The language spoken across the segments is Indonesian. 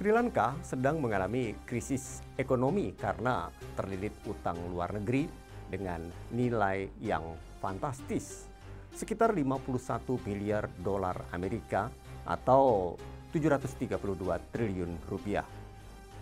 Sri Lanka sedang mengalami krisis ekonomi karena terlilit utang luar negeri dengan nilai yang fantastis, sekitar 51 miliar dolar Amerika atau 732 triliun rupiah.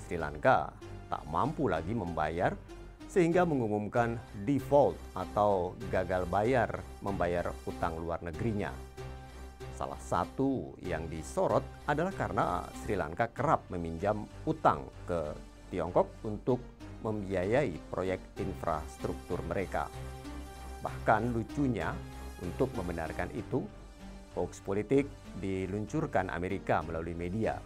Sri Lanka tak mampu lagi membayar sehingga mengumumkan default atau gagal bayar membayar utang luar negerinya. Salah satu yang disorot adalah karena Sri Lanka kerap meminjam utang ke Tiongkok untuk membiayai proyek infrastruktur mereka. Bahkan lucunya, untuk membenarkan itu, hoax politik diluncurkan Amerika melalui media.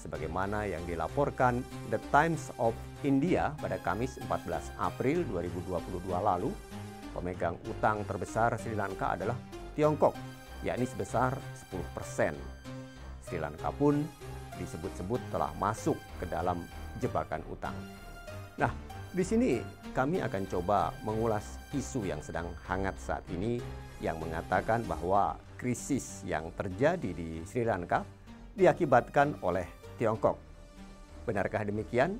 Sebagaimana yang dilaporkan The Times of India pada Kamis 14 April 2022 lalu, pemegang utang terbesar Sri Lanka adalah Tiongkok, yakni sebesar 10%. Sri Lanka pun disebut-sebut telah masuk ke dalam jebakan utang. Nah, di sini kami akan coba mengulas isu yang sedang hangat saat ini yang mengatakan bahwa krisis yang terjadi di Sri Lanka diakibatkan oleh Tiongkok. Benarkah demikian?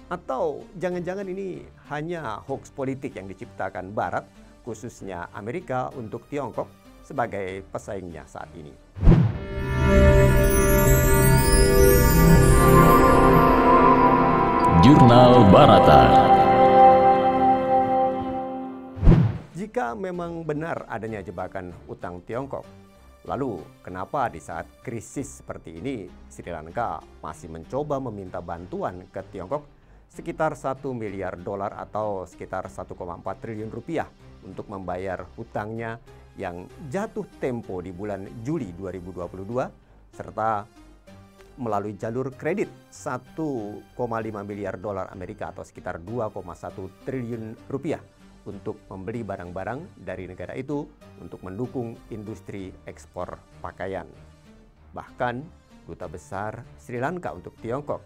Atau jangan-jangan ini hanya hoax politik yang diciptakan Barat, khususnya Amerika untuk Tiongkok sebagai pesaingnya saat ini. Jurnal Barata. Jika memang benar adanya jebakan utang Tiongkok, lalu kenapa di saat krisis seperti ini Sri Lanka masih mencoba meminta bantuan ke Tiongkok sekitar 1 miliar dolar atau sekitar 1,4 triliun rupiah untuk membayar hutangnya yang jatuh tempo di bulan Juli 2022 serta melalui jalur kredit 1,5 miliar dolar Amerika atau sekitar 2,1 triliun rupiah untuk membeli barang-barang dari negara itu untuk mendukung industri ekspor pakaian. Bahkan Duta Besar Sri Lanka untuk Tiongkok,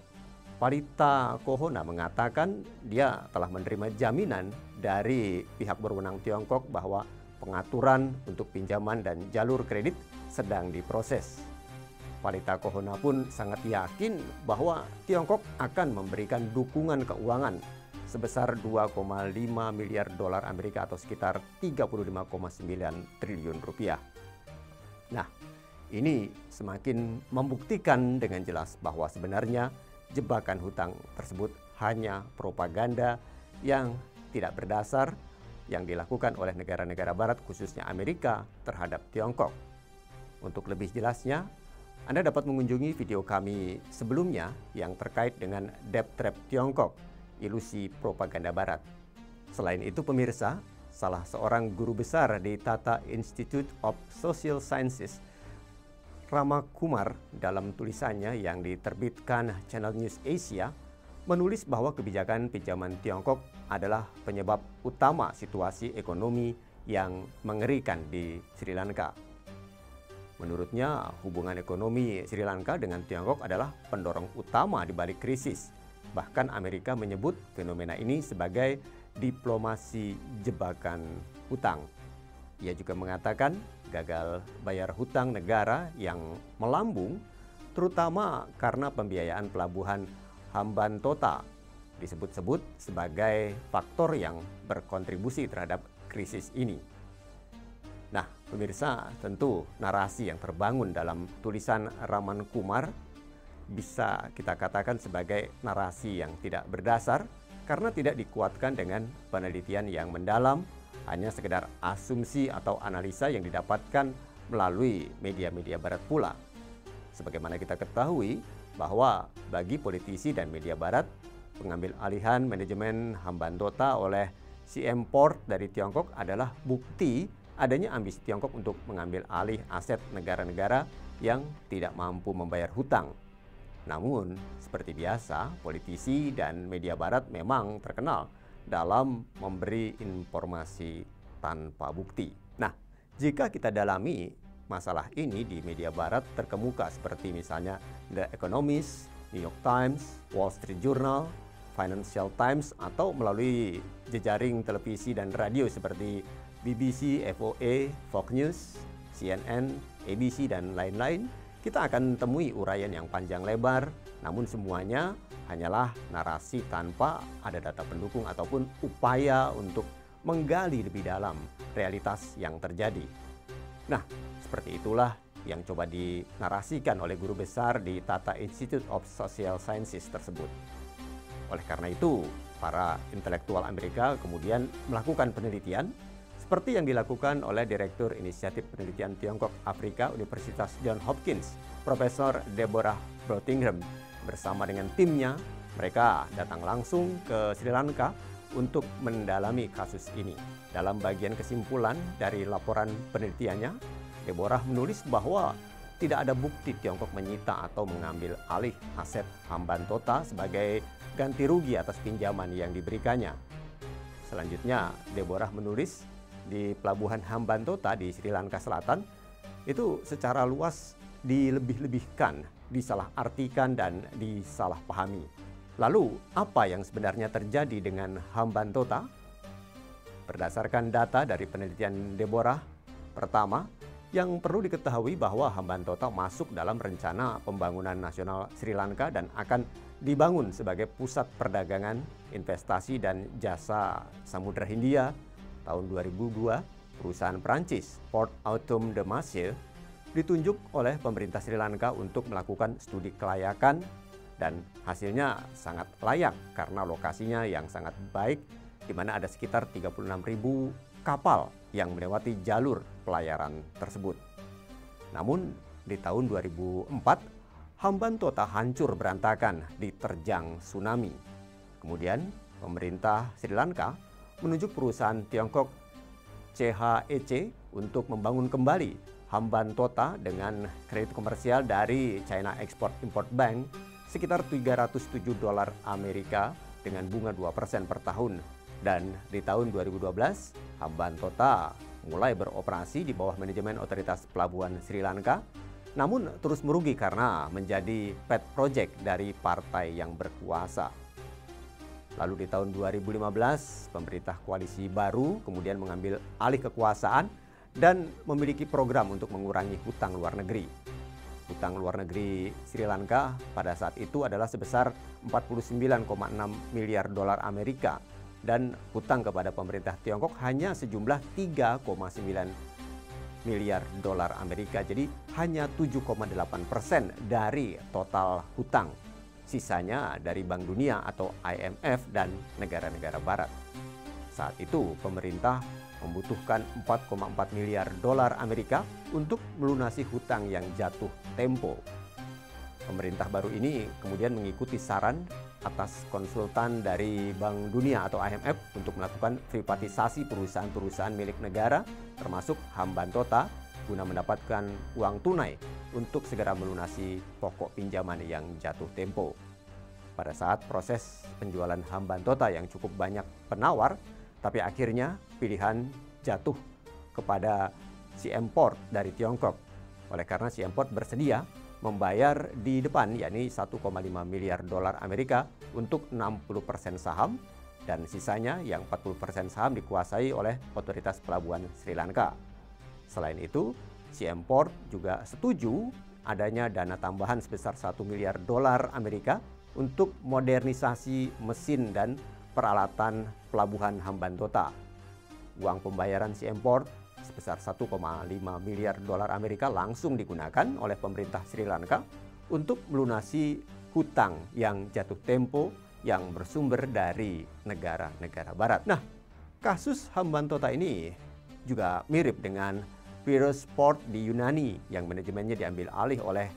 Palita Kohona, mengatakan dia telah menerima jaminan dari pihak berwenang Tiongkok bahwa pengaturan untuk pinjaman dan jalur kredit sedang diproses. Palita Kohona pun sangat yakin bahwa Tiongkok akan memberikan dukungan keuangan sebesar 2,5 miliar dolar Amerika atau sekitar 35,9 triliun rupiah. Nah, ini semakin membuktikan dengan jelas bahwa sebenarnya jebakan hutang tersebut hanya propaganda yang tidak berdasar yang dilakukan oleh negara-negara Barat, khususnya Amerika, terhadap Tiongkok. Untuk lebih jelasnya, Anda dapat mengunjungi video kami sebelumnya yang terkait dengan debt trap Tiongkok, ilusi propaganda Barat. Selain itu pemirsa, salah seorang guru besar di Tata Institute of Social Sciences, Rama Kumar, dalam tulisannya yang diterbitkan Channel News Asia, menulis bahwa kebijakan pinjaman Tiongkok adalah penyebab utama situasi ekonomi yang mengerikan di Sri Lanka. Menurutnya, hubungan ekonomi Sri Lanka dengan Tiongkok adalah pendorong utama di balik krisis. Bahkan Amerika menyebut fenomena ini sebagai diplomasi jebakan hutang. Ia juga mengatakan gagal bayar hutang negara yang melambung, terutama karena pembiayaan pelabuhan Hambantota disebut-sebut sebagai faktor yang berkontribusi terhadap krisis ini. Nah, pemirsa, tentu narasi yang terbangun dalam tulisan Raman Kumar bisa kita katakan sebagai narasi yang tidak berdasar karena tidak dikuatkan dengan penelitian yang mendalam, hanya sekedar asumsi atau analisa yang didapatkan melalui media-media Barat pula. Sebagaimana kita ketahui bahwa bagi politisi dan media Barat, pengambil alihan manajemen Hambantota oleh CM Port dari Tiongkok adalah bukti adanya ambisi Tiongkok untuk mengambil alih aset negara-negara yang tidak mampu membayar hutang. Namun, seperti biasa, politisi dan media Barat memang terkenal dalam memberi informasi tanpa bukti. Nah, jika kita dalami masalah ini di media Barat terkemuka seperti misalnya The Economist, New York Times, Wall Street Journal, Financial Times, atau melalui jejaring televisi dan radio seperti BBC, FOA, Fox News, CNN, ABC, dan lain-lain, kita akan temui uraian yang panjang lebar Namun semuanya hanyalah narasi tanpa ada data pendukung ataupun upaya untuk menggali lebih dalam realitas yang terjadi. Nah, seperti itulah yang coba dinarasikan oleh guru besar di Tata Institute of Social Sciences tersebut. Oleh karena itu, para intelektual Amerika kemudian melakukan penelitian seperti yang dilakukan oleh Direktur Inisiatif Penelitian Tiongkok Afrika Universitas Johns Hopkins, Profesor Deborah Brottingham. Bersama dengan timnya, mereka datang langsung ke Sri Lanka untuk mendalami kasus ini. Dalam bagian kesimpulan dari laporan penelitiannya, Deborah menulis bahwa tidak ada bukti Tiongkok menyita atau mengambil alih aset Hambantota sebagai ganti rugi atas pinjaman yang diberikannya. Selanjutnya, Deborah menulis di pelabuhan Hambantota di Sri Lanka Selatan itu secara luas dilebih-lebihkan, disalahartikan dan disalahpahami. Lalu, apa yang sebenarnya terjadi dengan Hambantota? Berdasarkan data dari penelitian Deborah, pertama, yang perlu diketahui bahwa Hambantota masuk dalam rencana pembangunan nasional Sri Lanka dan akan dibangun sebagai pusat perdagangan, investasi dan jasa Samudra Hindia. Tahun 2002, perusahaan Prancis Port Autonome de Marseille ditunjuk oleh pemerintah Sri Lanka untuk melakukan studi kelayakan dan hasilnya sangat layak karena lokasinya yang sangat baik, di mana ada sekitar 36.000 kapal yang melewati jalur pelayaran tersebut. Namun di tahun 2004, Hambantota hancur berantakan diterjang tsunami. Kemudian pemerintah Sri Lanka menunjuk perusahaan Tiongkok CHEC untuk membangun kembali Hambantota dengan kredit komersial dari China Export-Import Bank sekitar $307 Amerika dengan bunga 2% per tahun. Dan di tahun 2012, Hambantota mulai beroperasi di bawah manajemen Otoritas Pelabuhan Sri Lanka, namun terus merugi karena menjadi pet project dari partai yang berkuasa. Lalu di tahun 2015, pemerintah koalisi baru kemudian mengambil alih kekuasaan dan memiliki program untuk mengurangi hutang luar negeri. Hutang luar negeri Sri Lanka pada saat itu adalah sebesar $49,6 miliar Amerika dan hutang kepada pemerintah Tiongkok hanya sejumlah $3,9 miliar Amerika. Jadi hanya 7,8% dari total hutang. Sisanya dari Bank Dunia atau IMF dan negara-negara barat. Saat itu pemerintah membutuhkan $4,4 miliar Amerika untuk melunasi hutang yang jatuh tempo. Pemerintah baru ini kemudian mengikuti saran atas konsultan dari Bank Dunia atau IMF untuk melakukan privatisasi perusahaan-perusahaan milik negara termasuk Hambantota guna mendapatkan uang tunai untuk segera melunasi pokok pinjaman yang jatuh tempo. Pada saat proses penjualan Hambantota yang cukup banyak penawar, tapi akhirnya pilihan jatuh kepada CM-Port dari Tiongkok. Oleh karena CM-Port bersedia membayar di depan, yakni $1,5 miliar Amerika untuk 60% saham dan sisanya yang 40% saham dikuasai oleh Otoritas Pelabuhan Sri Lanka. Selain itu, CM-Port juga setuju adanya dana tambahan sebesar $1 miliar Amerika untuk modernisasi mesin dan peralatan pelabuhan Hambantota. Uang pembayaran CM-Port sebesar $1,5 miliar Amerika langsung digunakan oleh pemerintah Sri Lanka untuk melunasi hutang yang jatuh tempo yang bersumber dari negara-negara barat. Nah, kasus Hambantota ini juga mirip dengan Piraeus Port di Yunani yang manajemennya diambil alih oleh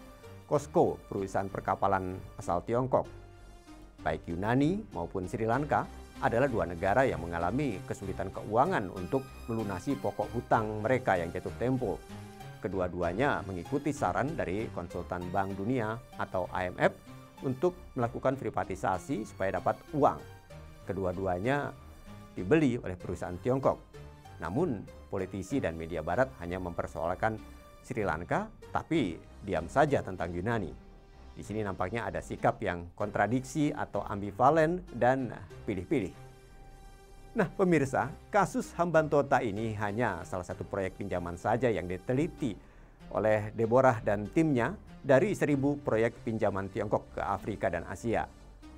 COSCO, perusahaan perkapalan asal Tiongkok. Baik Yunani maupun Sri Lanka adalah dua negara yang mengalami kesulitan keuangan untuk melunasi pokok hutang mereka yang jatuh tempo. Kedua-duanya mengikuti saran dari konsultan Bank Dunia atau IMF untuk melakukan privatisasi supaya dapat uang. Kedua-duanya dibeli oleh perusahaan Tiongkok. Namun, politisi dan media barat hanya mempersoalkan Sri Lanka, tapi diam saja tentang Yunani. Di sini nampaknya ada sikap yang kontradiksi atau ambivalen dan pilih-pilih. Nah, pemirsa, kasus Hambantota ini hanya salah satu proyek pinjaman saja yang diteliti oleh Deborah dan timnya dari 1.000 proyek pinjaman Tiongkok ke Afrika dan Asia.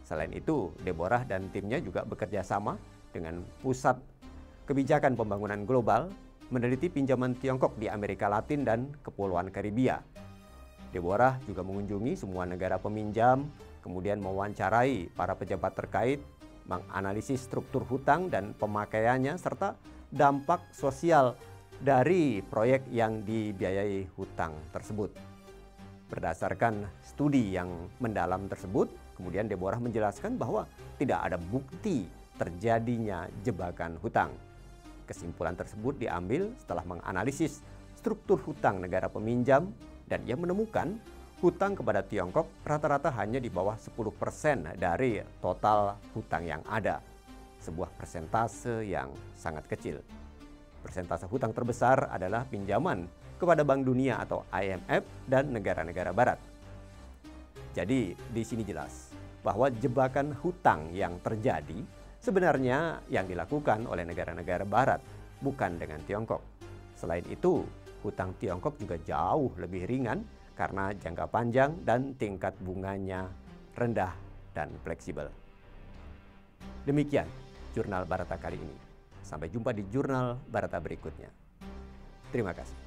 Selain itu, Deborah dan timnya juga bekerja sama dengan Pusat Kebijakan Pembangunan Global meneliti pinjaman Tiongkok di Amerika Latin dan Kepulauan Karibia. Deborah juga mengunjungi semua negara peminjam, kemudian mewawancarai para pejabat terkait, menganalisis struktur hutang dan pemakaiannya, serta dampak sosial dari proyek yang dibiayai hutang tersebut. Berdasarkan studi yang mendalam tersebut, kemudian Deborah menjelaskan bahwa tidak ada bukti terjadinya jebakan hutang. Kesimpulan tersebut diambil setelah menganalisis struktur hutang negara peminjam dan ia menemukan hutang kepada Tiongkok rata-rata hanya di bawah 10% dari total hutang yang ada. Sebuah persentase yang sangat kecil. Persentase hutang terbesar adalah pinjaman kepada Bank Dunia atau IMF dan negara-negara barat. Jadi di sini jelas bahwa jebakan hutang yang terjadi sebenarnya yang dilakukan oleh negara-negara barat, bukan dengan Tiongkok. Selain itu, hutang Tiongkok juga jauh lebih ringan karena jangka panjang dan tingkat bunganya rendah dan fleksibel. Demikian Jurnal Barata kali ini. Sampai jumpa di Jurnal Barata berikutnya. Terima kasih.